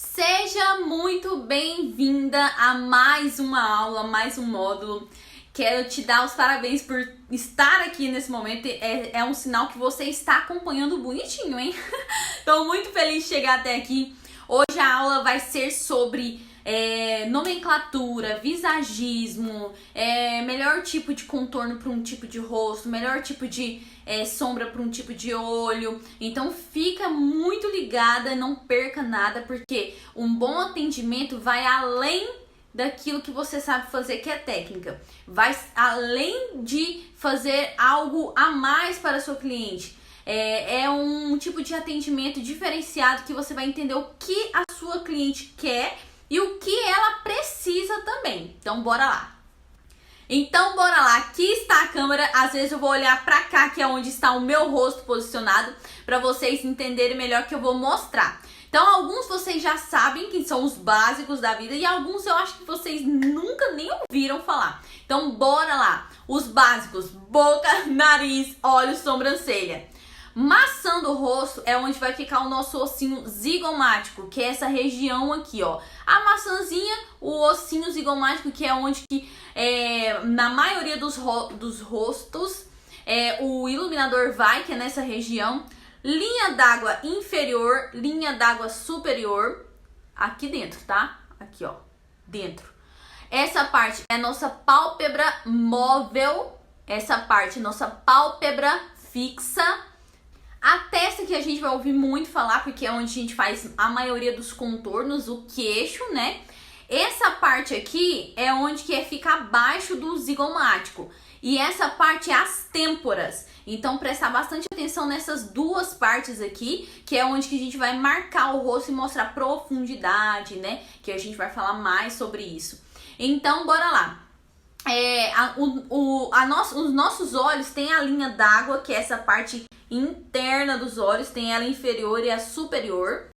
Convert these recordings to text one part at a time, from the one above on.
Seja muito bem-vinda a mais uma aula, mais um módulo. Quero te dar os parabéns por estar aqui nesse momento. É um sinal que você está acompanhando bonitinho, hein? Estou muito feliz de chegar até aqui. Hoje a aula vai ser sobre nomenclatura, visagismo, melhor tipo de contorno para um tipo de rosto, melhor tipo de sombra para um tipo de olho. Então fica muito ligada, não perca nada, porque um bom atendimento vai além daquilo que você sabe fazer, que é técnica. Vai além de fazer algo a mais para a sua cliente. É um tipo de atendimento diferenciado que você vai entender o que a sua cliente quer e o que ela precisa também. Então bora lá. Aqui está a câmera. Às vezes eu vou olhar pra cá, que é onde está o meu rosto posicionado, para vocês entenderem melhor que eu vou mostrar. Então alguns vocês já sabem que são os básicos da vida e alguns eu acho que vocês nunca nem ouviram falar. Então bora lá. Os básicos: boca, nariz, olhos, sobrancelha. Maçã do rosto é onde vai ficar o nosso ossinho zigomático, que é essa região aqui, ó. A maçãzinha, o ossinho zigomático, que é onde que na maioria dos rostos o iluminador vai, que é nessa região. Linha d'água inferior, linha d'água superior, aqui dentro, tá? Aqui, ó, dentro. Essa parte é nossa pálpebra móvel, essa parte é nossa pálpebra fixa. A testa, que a gente vai ouvir muito falar, porque é onde a gente faz a maioria dos contornos, o queixo, né? Essa parte aqui é onde que fica abaixo do zigomático. E essa parte é as têmporas. Então prestar bastante atenção nessas duas partes aqui, que é onde que a gente vai marcar o rosto e mostrar profundidade, né? Que a gente vai falar mais sobre isso. Então bora lá. Os nossos olhos têm a linha d'água, que é essa parte interna dos olhos, tem ela inferior e a superior.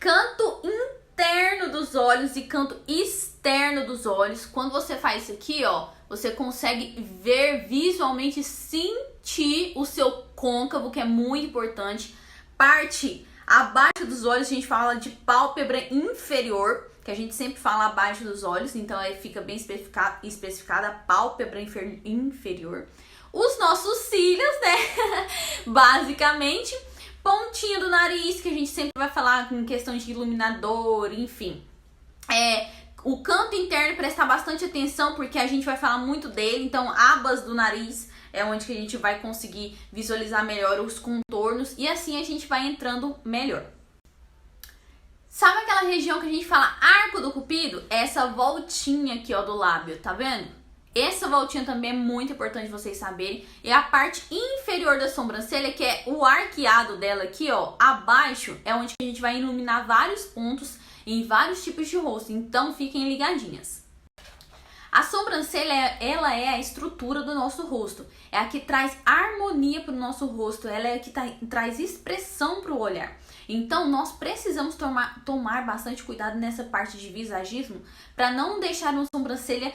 Canto interno dos olhos e canto externo dos olhos. Quando você faz isso aqui, ó, você consegue ver visualmente, sentir o seu côncavo, que é muito importante. Parte abaixo dos olhos, a gente fala de pálpebra inferior, que a gente sempre fala abaixo dos olhos, então aí fica bem especificada a pálpebra inferior. Os nossos cílios, né? Basicamente, pontinha do nariz, que a gente sempre vai falar em questão de iluminador, enfim. O canto interno, prestar bastante atenção, porque a gente vai falar muito dele. Então, abas do nariz é onde que a gente vai conseguir visualizar melhor os contornos e assim a gente vai entrando melhor. Sabe aquela região que a gente fala arco do cupido? Essa voltinha aqui, ó, do lábio, tá vendo? Essa voltinha também é muito importante vocês saberem. E a parte inferior da sobrancelha, que é o arqueado dela aqui, ó, abaixo, é onde a gente vai iluminar vários pontos em vários tipos de rosto. Então fiquem ligadinhas. A sobrancelha, ela é a estrutura do nosso rosto. É a que traz harmonia para o nosso rosto. Ela é a que traz expressão para o olhar. Então, nós precisamos tomar bastante cuidado nessa parte de visagismo para não deixar uma sobrancelha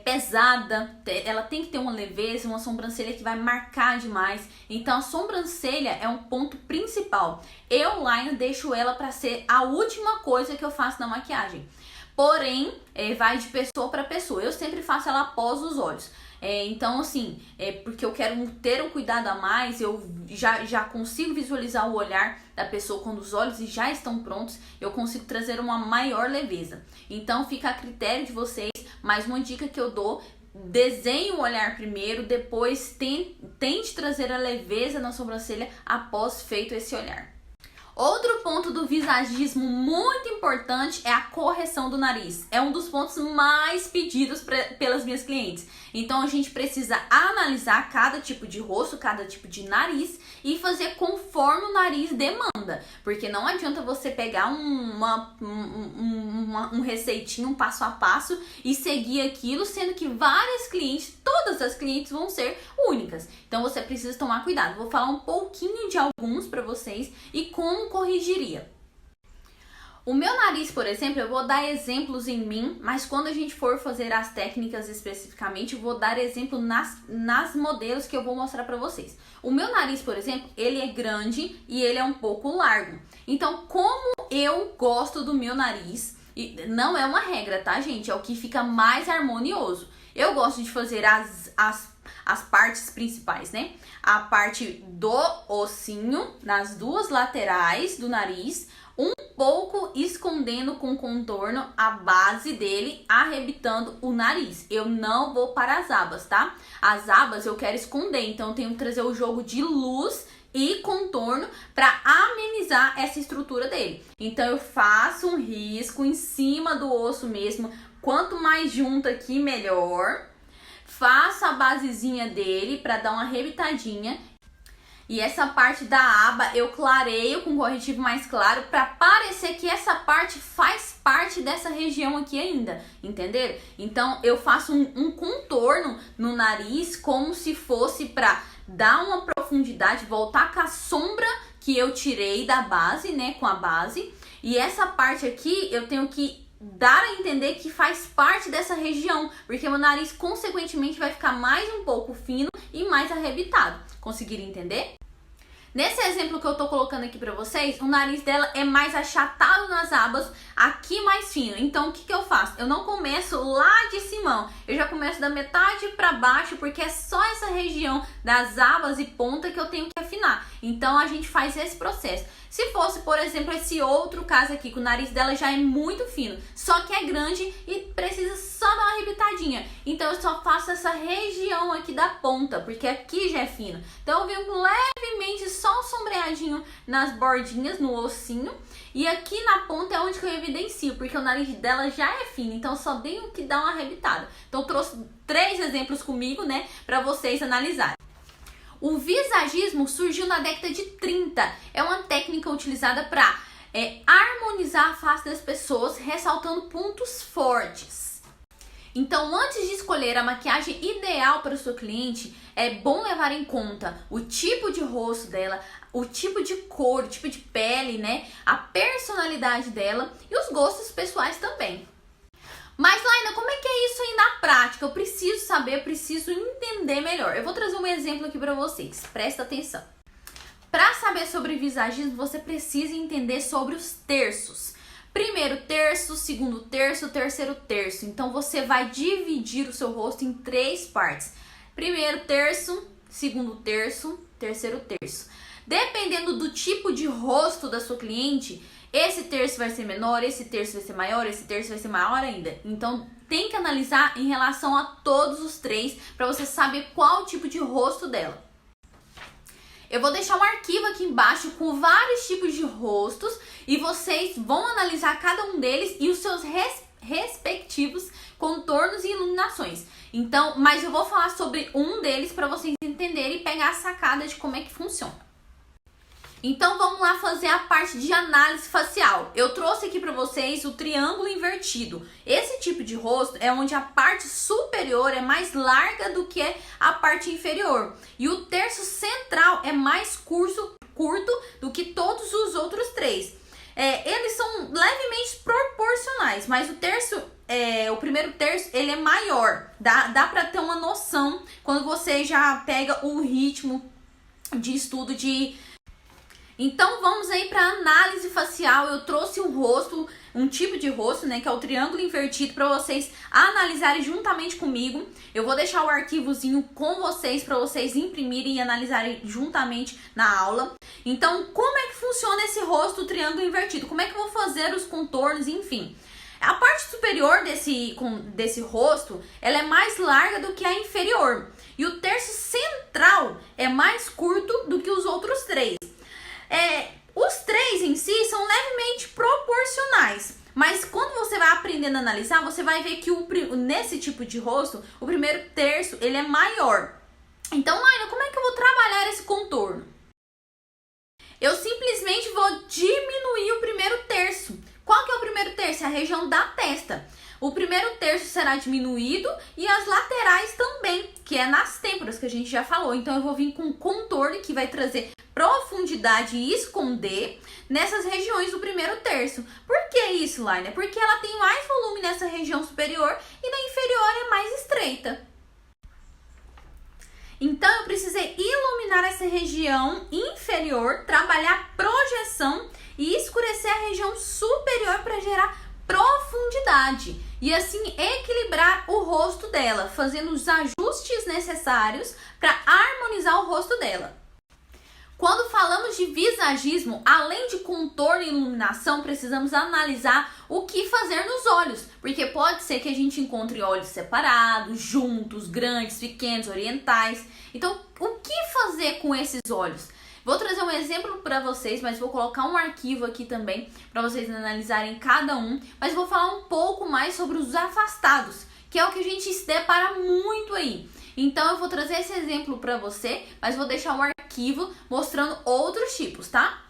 pesada. Ela tem que ter uma leveza, uma sobrancelha que vai marcar demais. Então, a sobrancelha é um ponto principal. Eu, Laina, deixo ela para ser a última coisa que eu faço na maquiagem. Porém, vai de pessoa para pessoa. Eu sempre faço ela após os olhos. Então, assim, porque eu quero ter um cuidado a mais, eu já consigo visualizar o olhar da pessoa quando os olhos já estão prontos, eu consigo trazer uma maior leveza. Então, fica a critério de vocês, mais uma dica que eu dou: desenhe o olhar primeiro, depois tente trazer a leveza na sobrancelha após feito esse olhar. Outro ponto do visagismo muito importante é a correção do nariz. É um dos pontos mais pedidos pelas minhas clientes. Então a gente precisa analisar cada tipo de rosto, cada tipo de nariz e fazer conforme o nariz demanda. Porque não adianta você pegar um receitinho, um passo a passo e seguir aquilo, sendo que várias clientes, todas as clientes vão ser únicas. Então você precisa tomar cuidado. Vou falar um pouquinho de alguns para vocês e como corrigiria. O meu nariz, por exemplo, eu vou dar exemplos em mim, mas quando a gente for fazer as técnicas especificamente, eu vou dar exemplo nas modelos que eu vou mostrar para vocês. O meu nariz, por exemplo, ele é grande e ele é um pouco largo. Então, como eu gosto do meu nariz, e não é uma regra, tá, gente? É o que fica mais harmonioso. Eu gosto de fazer as partes principais, né? A parte do ossinho, nas duas laterais do nariz, um pouco escondendo com contorno a base dele, arrebitando o nariz. Eu não vou para as abas, tá? As abas eu quero esconder, então eu tenho que trazer o jogo de luz e contorno para amenizar essa estrutura dele. Então eu faço um risco em cima do osso mesmo, quanto mais junto aqui melhor. Faço a basezinha dele para dar uma arrebitadinha. E essa parte da aba eu clareio com corretivo mais claro para parecer que essa parte faz parte dessa região aqui ainda, entenderam? Então eu faço um contorno no nariz como se fosse para dar uma profundidade, voltar com a sombra que eu tirei da base, né, com a base. E essa parte aqui eu tenho que dar a entender que faz parte dessa região, porque meu nariz consequentemente vai ficar mais um pouco fino e mais arrebitado. Conseguiram entender? Nesse exemplo que eu tô colocando aqui pra vocês, o nariz dela é mais achatado nas abas, aqui mais fino. Então, o que eu faço? Eu não começo lá de cima, eu já começo da metade pra baixo, porque é só essa região das abas e ponta que eu tenho que afinar. Então, a gente faz esse processo. Se fosse, por exemplo, esse outro caso aqui, que o nariz dela já é muito fino, só que é grande e precisa só dar uma arrebitadinha. Então, eu só faço essa região aqui da ponta, porque aqui já é fino. Então, eu venho levemente só um sombreadinho nas bordinhas, no ossinho. E aqui na ponta é onde que eu evidencio, porque o nariz dela já é fino. Então, eu só tenho que dar uma arrebitada. Então, eu trouxe 3 exemplos comigo, né, pra vocês analisarem. O visagismo surgiu na década de 30. É uma técnica utilizada para harmonizar a face das pessoas, ressaltando pontos fortes. Então, antes de escolher a maquiagem ideal para o seu cliente, é bom levar em conta o tipo de rosto dela, o tipo de cor, o tipo de pele, né? A personalidade dela e os gostos pessoais também. Mas, Laina, como é que é isso aí na prática? Eu preciso saber, eu preciso entender melhor. Eu vou trazer um exemplo aqui para vocês. Presta atenção. Para saber sobre visagismo, você precisa entender sobre os terços. Primeiro terço, segundo terço, terceiro terço. Então, você vai dividir o seu rosto em 3 partes. Primeiro terço, segundo terço, terceiro terço. Dependendo do tipo de rosto da sua cliente, esse terço vai ser menor, esse terço vai ser maior, esse terço vai ser maior ainda. Então, tem que analisar em relação a todos os 3 para você saber qual o tipo de rosto dela. Eu vou deixar um arquivo aqui embaixo com vários tipos de rostos e vocês vão analisar cada um deles e os seus respectivos contornos e iluminações. Então, mas eu vou falar sobre um deles para vocês entenderem e pegar a sacada de como é que funciona. Então vamos lá fazer a parte de análise facial. Eu trouxe aqui para vocês o triângulo invertido. Esse tipo de rosto é onde a parte superior é mais larga do que a parte inferior. E o terço central é mais curto do que todos os outros 3. Eles são levemente proporcionais, mas o primeiro terço ele é maior. Dá para ter uma noção quando você já pega o ritmo de estudo de... Então vamos aí para análise facial. Eu trouxe um tipo de rosto, né, que é o triângulo invertido, para vocês analisarem juntamente comigo. Eu vou deixar o arquivozinho com vocês para vocês imprimirem e analisarem juntamente na aula. Então, como é que funciona esse rosto triângulo invertido? Como é que eu vou fazer os contornos, enfim? A parte superior desse rosto, ela é mais larga do que a inferior. E o terço central é mais curto do que os outros 3. Os 3 em si são levemente proporcionais, mas quando você vai aprendendo a analisar, você vai ver que nesse tipo de rosto, o primeiro terço ele é maior. Então, Laina, como é que eu vou trabalhar esse contorno? Eu simplesmente vou diminuir o primeiro terço. Qual que é o primeiro terço? É a região da testa. O primeiro terço será diminuído e as laterais também, que é nas têmporas, que a gente já falou. Então, eu vou vir com contorno que vai trazer profundidade e esconder nessas regiões do primeiro terço. Por que isso, Laina? Porque ela tem mais volume nessa região superior e na inferior é mais estreita. Então eu precisei iluminar essa região inferior, trabalhar projeção e escurecer a região superior para gerar profundidade e assim equilibrar o rosto dela, fazendo os ajustes necessários para harmonizar o rosto dela. Quando falamos de visagismo, além de contorno e iluminação, precisamos analisar o que fazer nos olhos, porque pode ser que a gente encontre olhos separados, juntos, grandes, pequenos, orientais. Então, o que fazer com esses olhos? Vou trazer um exemplo para vocês, mas vou colocar um arquivo aqui também para vocês analisarem cada um, mas vou falar um pouco mais sobre os afastados, que é o que a gente se depara muito aí. Então eu vou trazer esse exemplo para você, mas vou deixar um arquivo mostrando outros tipos, tá?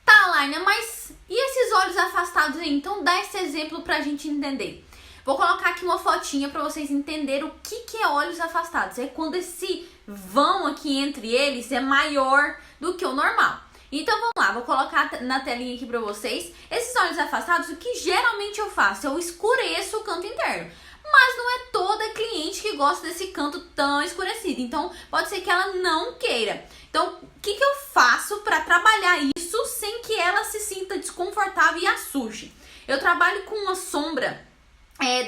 Tá, Laina, mas e esses olhos afastados aí? Então dá esse exemplo pra gente entender. Vou colocar aqui uma fotinha para vocês entenderem o que é olhos afastados. É quando esse vão aqui entre eles é maior do que o normal. Então vamos lá, vou colocar na telinha aqui para vocês. Esses olhos afastados, o que geralmente eu faço? Eu escureço o canto interno. Mas não é toda cliente que gosta desse canto tão escurecido. Então, pode ser que ela não queira. Então, o que eu faço para trabalhar isso sem que ela se sinta desconfortável e assuste? Eu trabalho com uma sombra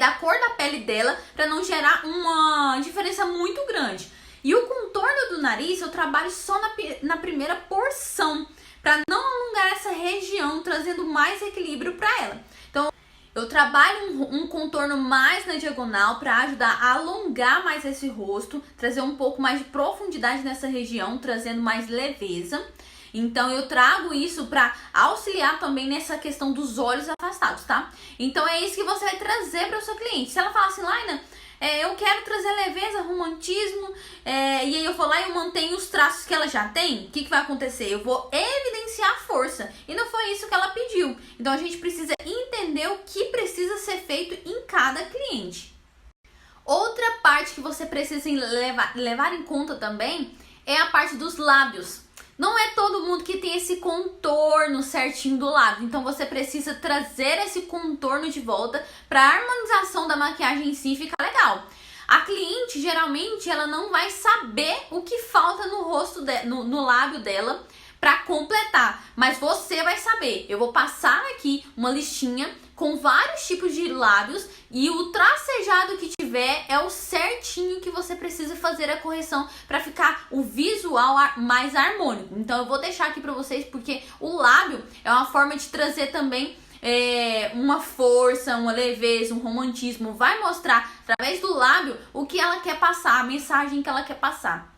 da cor da pele dela para não gerar uma diferença muito grande. E o contorno do nariz eu trabalho só na primeira porção, para não alongar essa região, trazendo mais equilíbrio para ela. Então, eu trabalho um contorno mais na diagonal para ajudar a alongar mais esse rosto, trazer um pouco mais de profundidade nessa região, trazendo mais leveza. Então eu trago isso para auxiliar também nessa questão dos olhos afastados, tá? Então é isso que você vai trazer para o seu cliente. Se ela falar assim, Laina, eu quero trazer leveza, romantismo, e aí eu vou lá e eu mantenho os traços que ela já tem, o que vai acontecer? Eu vou evidenciar a força, e não foi isso que ela pediu. Então a gente precisa entender o que precisa ser feito em cada cliente. Outra parte que você precisa levar em conta também é a parte dos lábios. Não é todo mundo que tem esse contorno certinho do lábio, então você precisa trazer esse contorno de volta para a harmonização da maquiagem em si ficar legal. A cliente, geralmente, ela não vai saber o que falta no rosto, no lábio dela para completar, mas você vai saber. Eu vou passar aqui uma listinha com vários tipos de lábios e o tracejado que tiver é o certinho que você precisa fazer a correção para ficar o visual mais harmônico. Então eu vou deixar aqui para vocês porque o lábio é uma forma de trazer também uma força, uma leveza, um romantismo. Vai mostrar através do lábio o que ela quer passar, a mensagem que ela quer passar.